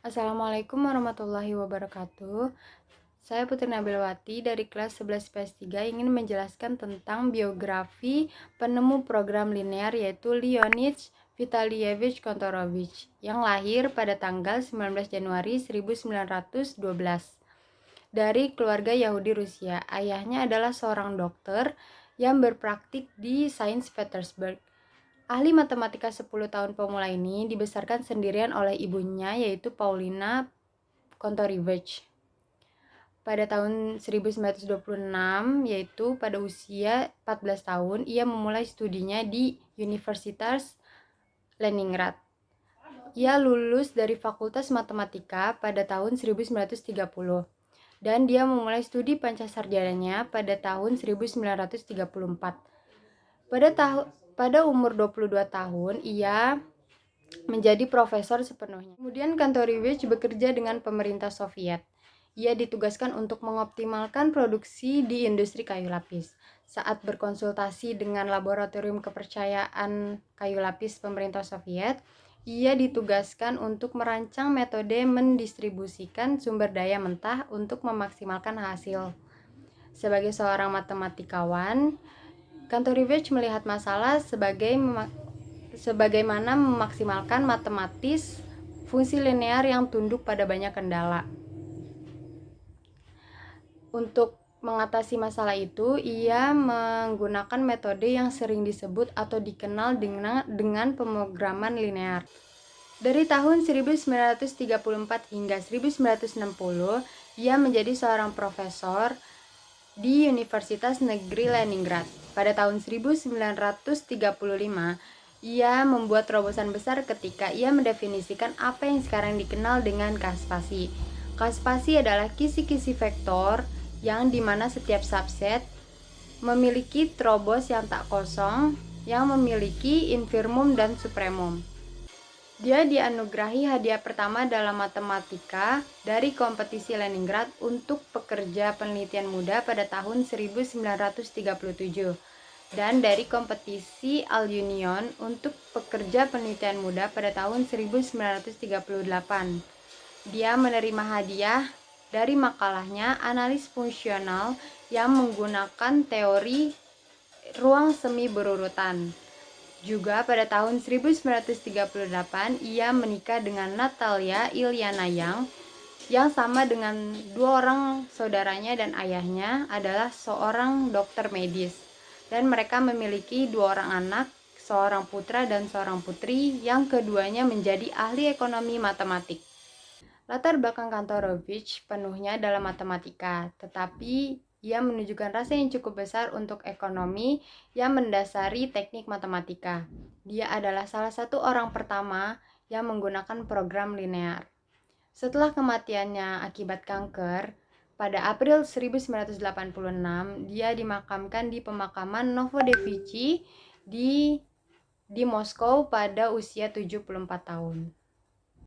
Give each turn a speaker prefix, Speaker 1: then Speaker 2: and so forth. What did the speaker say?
Speaker 1: Assalamualaikum warahmatullahi wabarakatuh. Saya Putri Nabilwati dari kelas 11 PS3 ingin menjelaskan tentang biografi penemu program linear yaitu Leonid Vitalyevich Kontorovich yang lahir pada tanggal 19 Januari 1912 dari keluarga Yahudi Rusia. Ayahnya adalah seorang dokter yang berpraktik di Saint Petersburg. Ahli matematika 10 tahun pemula ini dibesarkan sendirian oleh ibunya yaitu Paulina Kontorivich. Pada tahun 1926, yaitu pada usia 14 tahun, ia memulai studinya di Universitas Leningrad. Ia lulus dari Fakultas Matematika pada tahun 1930 dan dia memulai studi pancasarjananya pada tahun 1934. Pada umur 22 tahun, ia menjadi profesor sepenuhnya. Kemudian Kantorowicz bekerja dengan pemerintah Soviet. Ia ditugaskan untuk mengoptimalkan produksi di industri kayu lapis. Saat berkonsultasi dengan laboratorium kepercayaan kayu lapis pemerintah Soviet, ia ditugaskan untuk merancang metode mendistribusikan sumber daya mentah untuk memaksimalkan hasil. Sebagai seorang matematikawan, Kantorowicz melihat masalah sebagaimana memaksimalkan matematis fungsi linear yang tunduk pada banyak kendala. Untuk mengatasi masalah itu, ia menggunakan metode yang sering disebut atau dikenal dengan pemrograman linear. Dari tahun 1934 hingga 1960, ia menjadi seorang profesor di Universitas Negeri Leningrad. Pada tahun 1935, ia membuat terobosan besar ketika ia mendefinisikan apa yang sekarang dikenal dengan kas-spasi. Kas-spasi adalah kisi-kisi vektor yang dimana setiap subset memiliki trobos yang tak kosong yang memiliki infirmum dan supremum. Dia dianugerahi hadiah pertama dalam matematika dari kompetisi Leningrad untuk pekerja penelitian muda pada tahun 1937 dan dari kompetisi Al-Union untuk pekerja penelitian muda pada tahun 1938. Dia menerima hadiah dari makalahnya Analis Fungsional yang menggunakan teori ruang semi berurutan. Juga pada tahun 1938, ia menikah dengan Natalia Ilyana yang sama dengan dua orang saudaranya dan ayahnya adalah seorang dokter medis. Dan mereka memiliki dua orang anak, seorang putra dan seorang putri, yang keduanya menjadi ahli ekonomi matematik. Latar belakang Kantorowicz penuhnya dalam matematika, tetapi ia menunjukkan rasa yang cukup besar untuk ekonomi yang mendasari teknik matematika. Dia adalah salah satu orang pertama yang menggunakan program linear. Setelah kematiannya akibat kanker, pada April 1986, dia dimakamkan di pemakaman Novodevichy di Moskow pada usia 74 tahun.